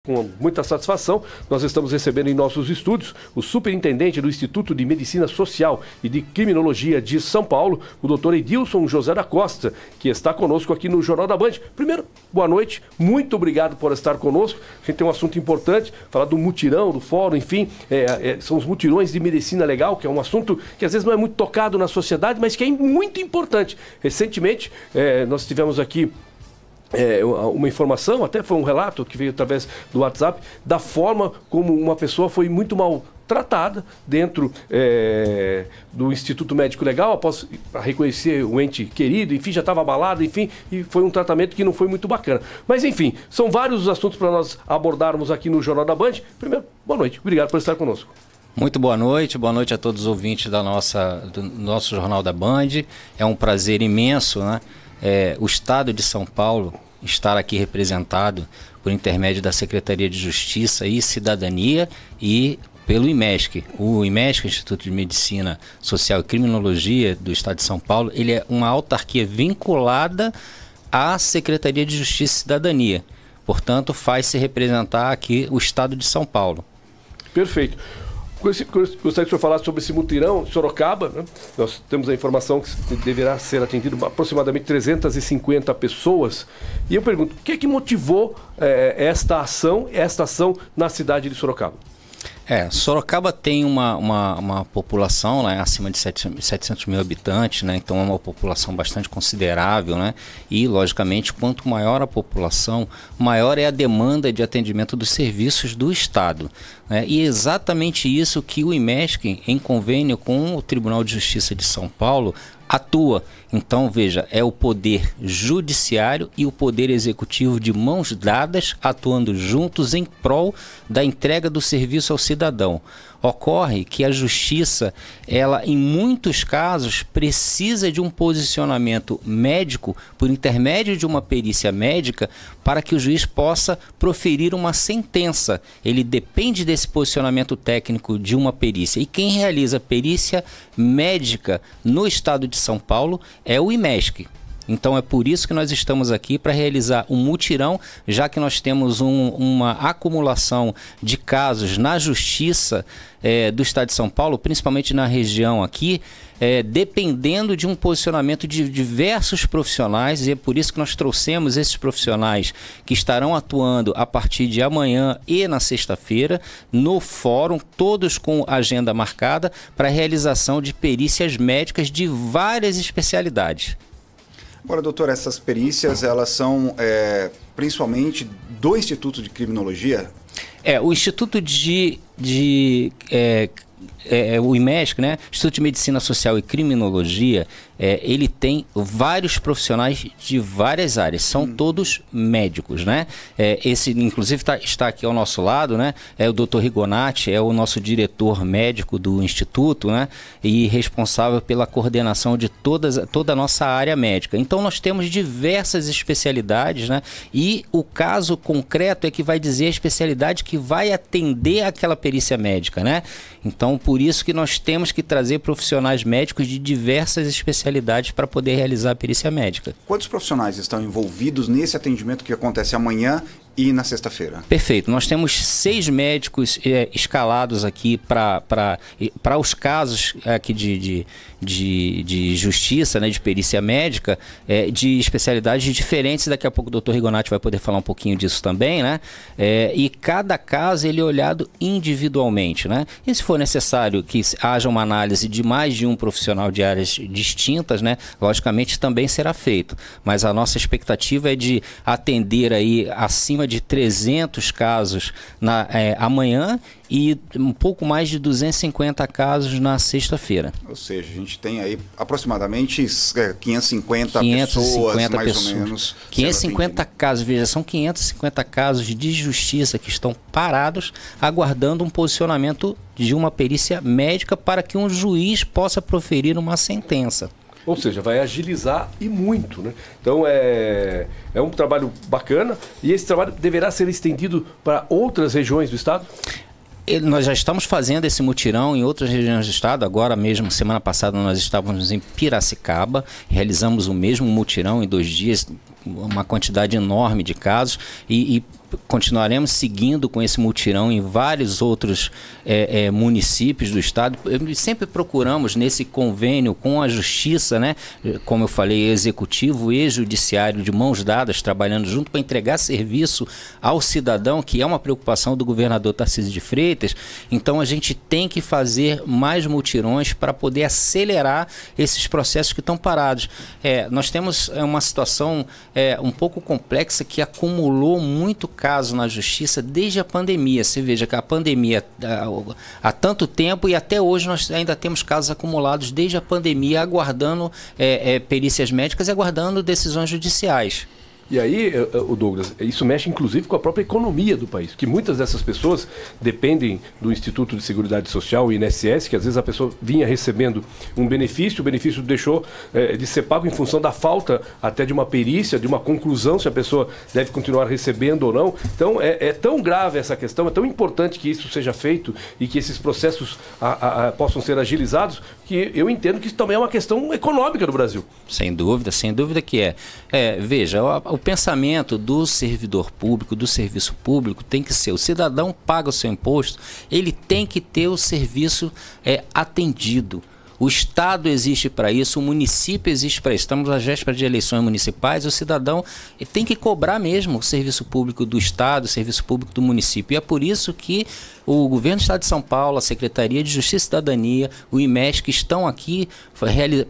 Com muita satisfação, nós estamos recebendo em nossos estúdios o superintendente do Instituto de Medicina Social e de Criminologia de São Paulo, o doutor Edilson José da Costa, que está conosco aqui no Jornal da Band. Primeiro, boa noite, muito obrigado por estar conosco. A gente tem um assunto importante, falar do mutirão, do fórum, enfim, são os mutirões de medicina legal, que é um assunto que às vezes não é muito tocado na sociedade, mas que é muito importante. Recentemente, nós tivemos aqui uma informação, até foi um relato que veio através do WhatsApp, da forma como uma pessoa foi muito mal tratada dentro do Instituto Médico Legal, após reconhecer um ente querido, enfim, já estava abalado, enfim, e foi um tratamento que não foi muito bacana. Mas, enfim, são vários os assuntos para nós abordarmos aqui no Jornal da Band. Primeiro, boa noite, obrigado por estar conosco. Muito boa noite a todos os ouvintes do nosso Jornal da Band. É um prazer imenso, né? O Estado de São Paulo estar aqui representado por intermédio da Secretaria de Justiça e Cidadania e pelo IMESC. O IMESC, Instituto de Medicina Social e Criminologia do Estado de São Paulo, ele é uma autarquia vinculada à Secretaria de Justiça e Cidadania. Portanto, faz-se representar aqui o Estado de São Paulo. Perfeito. Gostaria que o senhor falasse sobre esse mutirão de Sorocaba, né? Nós temos a informação que deverá ser atendido aproximadamente 350 pessoas. E eu pergunto, o que é que motivou esta ação na cidade de Sorocaba? Sorocaba tem uma população, né, acima de 700 mil habitantes, né, então é uma população bastante considerável, né, e logicamente quanto maior a população, maior é a demanda de atendimento dos serviços do Estado, né, e é exatamente isso que o IMESC, em convênio com o Tribunal de Justiça de São Paulo, atua. Então, veja, é o poder judiciário e o poder executivo de mãos dadas, atuando juntos em prol da entrega do serviço ao cidadão. Ocorre que a justiça, ela em muitos casos precisa de um posicionamento médico por intermédio de uma perícia médica para que o juiz possa proferir uma sentença. Ele depende desse posicionamento técnico de uma perícia. E quem realiza a perícia médica no Estado de São Paulo é o IMESC. Então é por isso que nós estamos aqui para realizar um mutirão, já que nós temos uma acumulação de casos na justiça do Estado de São Paulo, principalmente na região aqui, dependendo de um posicionamento de diversos profissionais, e é por isso que nós trouxemos esses profissionais que estarão atuando a partir de amanhã e na sexta-feira no fórum, todos com agenda marcada para a realização de perícias médicas de várias especialidades. Agora, doutor, essas perícias, elas são principalmente do Instituto de Criminologia? O Instituto o IMESC, né? Instituto de Medicina Social e Criminologia, ele tem vários profissionais de várias áreas, são todos médicos, né? Esse, inclusive, está aqui ao nosso lado, né? O Dr. Rigonati, é o nosso diretor médico do Instituto, né? E responsável pela coordenação de toda a nossa área médica. Então, nós temos diversas especialidades, né? E o caso concreto é que vai dizer a especialidade que vai atender aquela perícia médica, né? Então, por isso que nós temos que trazer profissionais médicos de diversas especialidades para poder realizar a perícia médica. Quantos profissionais estão envolvidos nesse atendimento que acontece amanhã e na sexta-feira? Perfeito. Nós temos 6 médicos escalados aqui para os casos aqui de justiça, né, de perícia médica, de especialidades diferentes. Daqui a pouco o doutor Rigonati vai poder falar um pouquinho disso também, né? E cada caso ele é olhado individualmente, né? E se for necessário que haja uma análise de mais de um profissional de áreas distintas, né, logicamente também será feito. Mas a nossa expectativa é de atender aí acima de 300 casos amanhã e um pouco mais de 250 casos na sexta-feira. Ou seja, a gente tem aí aproximadamente 550 pessoas, mais ou menos. 550 casos, veja, são 550 casos de justiça que estão parados, aguardando um posicionamento de uma perícia médica para que um juiz possa proferir uma sentença. Ou seja, vai agilizar e muito, né? Então é um trabalho bacana e esse trabalho deverá ser estendido para outras regiões do estado? Nós já estamos fazendo esse mutirão em outras regiões do estado. Agora mesmo, semana passada, nós estávamos em Piracicaba, realizamos o mesmo mutirão em 2 dias, uma quantidade enorme de casos e continuaremos seguindo com esse mutirão em vários outros municípios do estado. Sempre procuramos nesse convênio com a Justiça, né, como eu falei, executivo e judiciário de mãos dadas, trabalhando junto para entregar serviço ao cidadão, que é uma preocupação do governador Tarcísio de Freitas. Então a gente tem que fazer mais mutirões para poder acelerar esses processos que estão parados. Nós temos uma situação um pouco complexa que acumulou muito caso na justiça desde a pandemia. Você veja que a pandemia há tanto tempo e até hoje nós ainda temos casos acumulados desde a pandemia, aguardando perícias médicas e aguardando decisões judiciais. E aí, o Douglas, isso mexe inclusive com a própria economia do país, que muitas dessas pessoas dependem do Instituto de Seguridade Social, o INSS, que às vezes a pessoa vinha recebendo um benefício, o benefício deixou de ser pago em função da falta até de uma perícia, de uma conclusão se a pessoa deve continuar recebendo ou não. Então, é tão grave essa questão, é tão importante que isso seja feito e que esses processos possam ser agilizados, que eu entendo que isso também é uma questão econômica do Brasil. Sem dúvida que é. Veja, o pensamento do servidor público, do serviço público, tem que ser: o cidadão paga o seu imposto, ele tem que ter o serviço atendido. O Estado existe para isso, o município existe para isso. Estamos à véspera de eleições municipais, o cidadão tem que cobrar mesmo o serviço público do Estado, o serviço público do município. E é por isso que o Governo do Estado de São Paulo, a Secretaria de Justiça e Cidadania, o IMESC estão aqui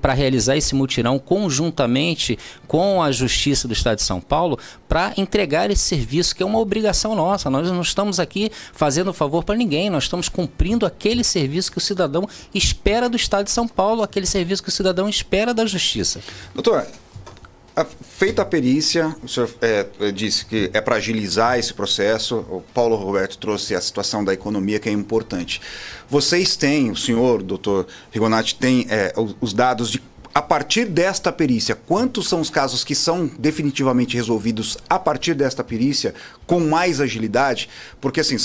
para realizar esse mutirão conjuntamente com a Justiça do Estado de São Paulo para entregar esse serviço, que é uma obrigação nossa. Nós não estamos aqui fazendo favor para ninguém, nós estamos cumprindo aquele serviço que o cidadão espera do Estado de São Paulo, aquele serviço que o cidadão espera da Justiça. Doutor, feita a perícia, o senhor disse que é para agilizar esse processo. O Paulo Roberto trouxe a situação da economia, que é importante. Vocês têm, o senhor, doutor Rigonati, tem os dados de, a partir desta perícia, quantos são os casos que são definitivamente resolvidos a partir desta perícia com mais agilidade? Porque assim,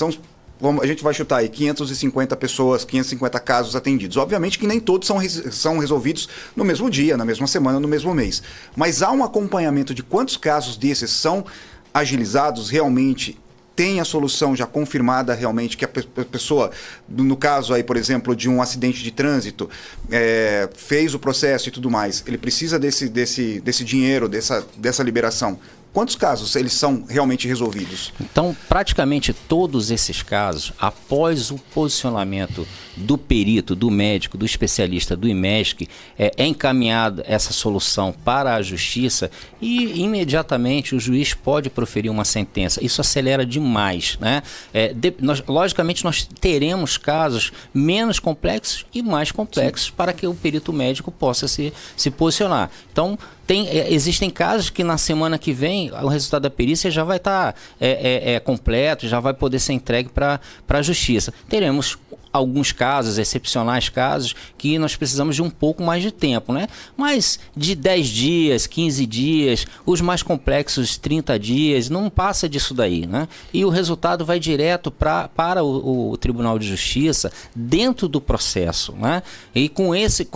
a gente vai chutar aí 550 pessoas, 550 casos atendidos. Obviamente que nem todos são resolvidos no mesmo dia, na mesma semana, no mesmo mês. Mas há um acompanhamento de quantos casos desses são agilizados realmente, tem a solução já confirmada realmente, que a pessoa, no caso aí, por exemplo, de um acidente de trânsito, fez o processo e tudo mais, ele precisa desse dinheiro, dessa liberação. Quantos casos eles são realmente resolvidos? Então, praticamente todos esses casos, após o posicionamento do perito, do médico, do especialista, do IMESC, é encaminhada essa solução para a Justiça e imediatamente o juiz pode proferir uma sentença. Isso acelera demais, né? Logicamente, nós teremos casos menos complexos e mais complexos. Sim. Para que o perito médico possa se posicionar. Então, existem casos que na semana que vem o resultado da perícia já vai estar completo, já vai poder ser entregue para a Justiça. Teremos alguns casos, excepcionais casos, que nós precisamos de um pouco mais de tempo, né? Mas de 10 dias, 15 dias, os mais complexos 30 dias, não passa disso daí, né? E o resultado vai direto para o Tribunal de Justiça dentro do processo, né? E com esse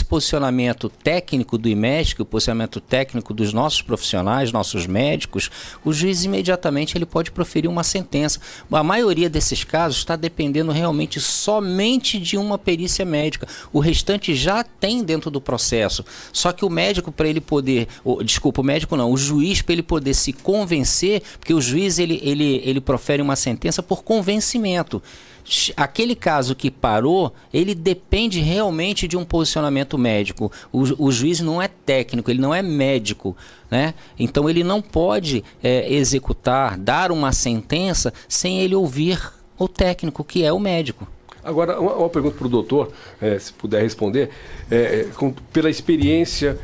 posicionamento técnico do IMESC, o posicionamento técnico dos nossos profissionais, nossos médicos, o juiz imediatamente ele pode proferir uma sentença. A maioria desses casos está dependendo realmente somente de uma perícia médica. O restante já tem dentro do processo. Só que o médico, para ele poder... Desculpa, o médico não. O juiz, para ele poder se convencer, porque o juiz ele profere uma sentença por convencimento. Aquele caso que parou, ele depende realmente de um posicionamento médico. O juiz não é técnico, ele não é médico, né? Então ele não pode executar, dar uma sentença sem ele ouvir o técnico, que é o médico. Agora, uma pergunta para o doutor, se puder responder. Pela experiência,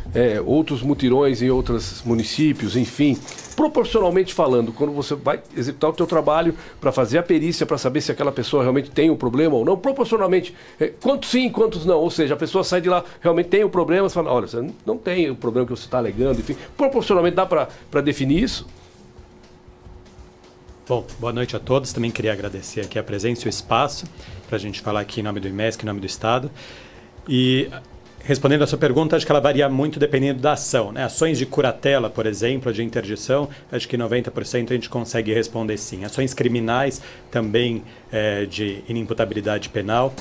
outros mutirões em outros municípios, enfim, proporcionalmente falando, quando você vai executar o teu trabalho para fazer a perícia, para saber se aquela pessoa realmente tem o problema ou não, proporcionalmente, quantos sim, quantos não? Ou seja, a pessoa sai de lá, realmente tem o problema, você fala, olha, você não tem o problema que você está alegando, enfim, proporcionalmente dá para definir isso? Bom, boa noite a todos. Também queria agradecer aqui a presença e o espaço para a gente falar aqui em nome do IMESC, em nome do Estado. E Respondendo a sua pergunta, acho que ela varia muito dependendo da ação, né? Ações de curatela, por exemplo, de interdição, acho que 90% a gente consegue responder sim. Ações criminais, também de inimputabilidade penal,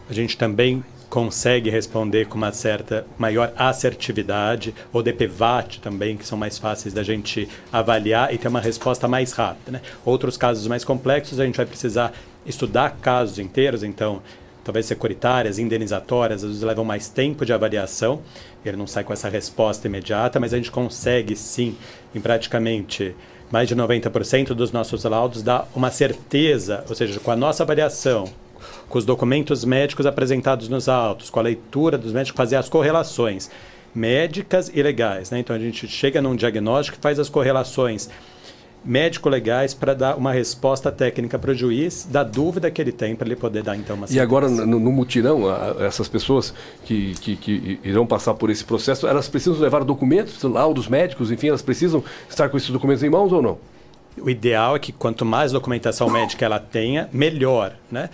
a gente também consegue responder com uma certa maior assertividade, ou DPVAT também, que são mais fáceis da gente avaliar e ter uma resposta mais rápida, né? Outros casos mais complexos, a gente vai precisar estudar casos inteiros, então talvez securitárias, indenizatórias, às vezes levam mais tempo de avaliação, ele não sai com essa resposta imediata, mas a gente consegue sim, em praticamente mais de 90% dos nossos laudos, dar uma certeza, ou seja, com a nossa avaliação, com os documentos médicos apresentados nos autos, com a leitura dos médicos, fazer as correlações médicas e legais, né? Então a gente chega num diagnóstico e faz as correlações médico-legais para dar uma resposta técnica para o juiz da dúvida que ele tem para ele poder dar então uma sentença. E agora no mutirão, essas pessoas que irão passar por esse processo, elas precisam levar documentos, laudos médicos, enfim, elas precisam estar com esses documentos em mãos ou não? O ideal é que quanto mais documentação médica ela tenha, melhor, né?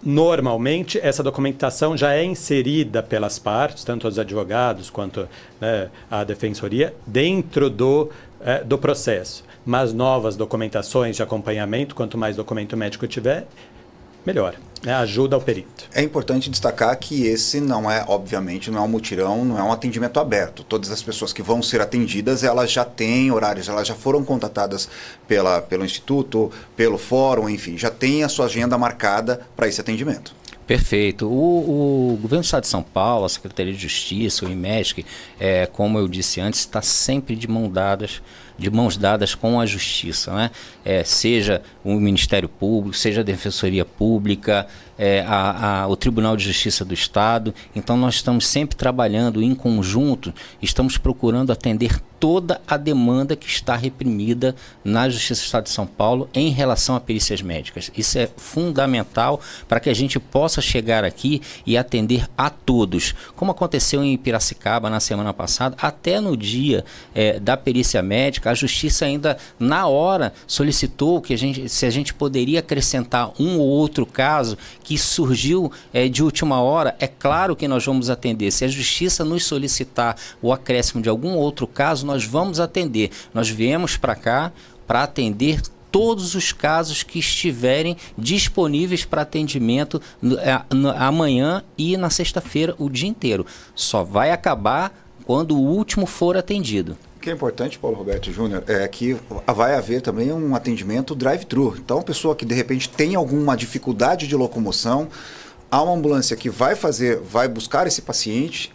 Normalmente, essa documentação já é inserida pelas partes, tanto os advogados quanto, né, a defensoria, dentro do processo. Mas novas documentações de acompanhamento, quanto mais documento médico tiver, melhor, né? Ajuda ao perito. É importante destacar que esse não é, obviamente, não é um mutirão, não é um atendimento aberto. Todas as pessoas que vão ser atendidas, elas já têm horários, elas já foram contatadas pelo Instituto, pelo Fórum, enfim, já tem a sua agenda marcada para esse atendimento. Perfeito. O Governo do Estado de São Paulo, a Secretaria de Justiça, o IMESC, como eu disse antes, está sempre de mãos dadas com a Justiça, né? Seja o Ministério Público, seja a Defensoria Pública, o Tribunal de Justiça do Estado. Então nós estamos sempre trabalhando em conjunto, estamos procurando atender toda a demanda que está reprimida na Justiça do Estado de São Paulo em relação a perícias médicas. Isso é fundamental para que a gente possa chegar aqui e atender a todos. Como aconteceu em Piracicaba na semana passada, até no dia da perícia médica, a Justiça ainda na hora solicitou que se a gente poderia acrescentar um ou outro caso que surgiu de última hora. É claro que nós vamos atender. Se a Justiça nos solicitar o acréscimo de algum outro caso, nós vamos atender. Nós viemos para cá para atender todos os casos que estiverem disponíveis para atendimento amanhã e na sexta-feira o dia inteiro. Só vai acabar quando o último for atendido. O que é importante, Paulo Roberto Júnior, é que vai haver também um atendimento drive-thru. Então, a pessoa que de repente tem alguma dificuldade de locomoção, há uma ambulância que vai buscar esse paciente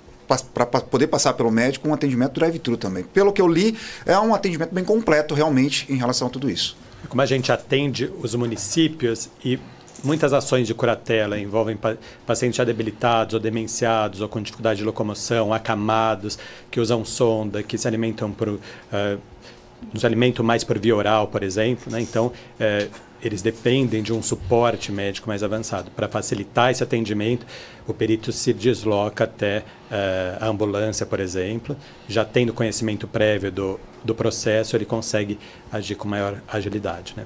para poder passar pelo médico, um atendimento drive-thru também. Pelo que eu li, é um atendimento bem completo realmente em relação a tudo isso. Como a gente atende os municípios e muitas ações de curatela envolvem pacientes já debilitados ou demenciados ou com dificuldade de locomoção, acamados, que usam sonda, que se alimentam mais por via oral, por exemplo, né? Então, eles dependem de um suporte médico mais avançado. Para facilitar esse atendimento, o perito se desloca até a ambulância, por exemplo, já tendo conhecimento prévio do processo, ele consegue agir com maior agilidade, né?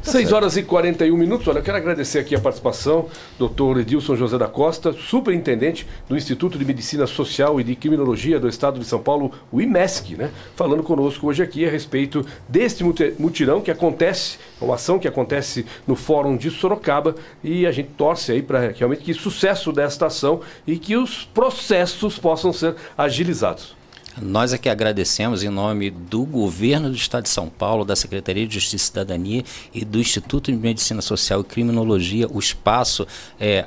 6 horas e 41 minutos. Olha, eu quero agradecer aqui a participação do Dr. Edilson José da Costa, superintendente do Instituto de Medicina Social e de Criminologia do Estado de São Paulo, o IMESC, né? Falando conosco hoje aqui a respeito deste mutirão que acontece, uma ação que acontece no Fórum de Sorocaba, e a gente torce aí para realmente que sucesso desta ação e que os processos possam ser agilizados. Nós aqui agradecemos em nome do Governo do Estado de São Paulo, da Secretaria de Justiça e Cidadania e do Instituto de Medicina Social e Criminologia, o espaço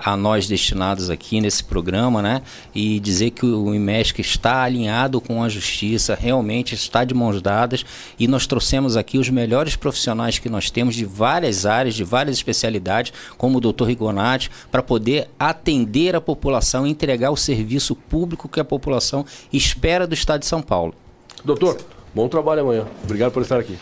a nós destinados aqui nesse programa, né? E dizer que o IMESC está alinhado com a Justiça, realmente está de mãos dadas, e nós trouxemos aqui os melhores profissionais que nós temos de várias áreas, de várias especialidades, como o Dr. Rigonati, para poder atender a população e entregar o serviço público que a população espera do Estado de São Paulo. Doutor, bom trabalho amanhã. Obrigado por estar aqui.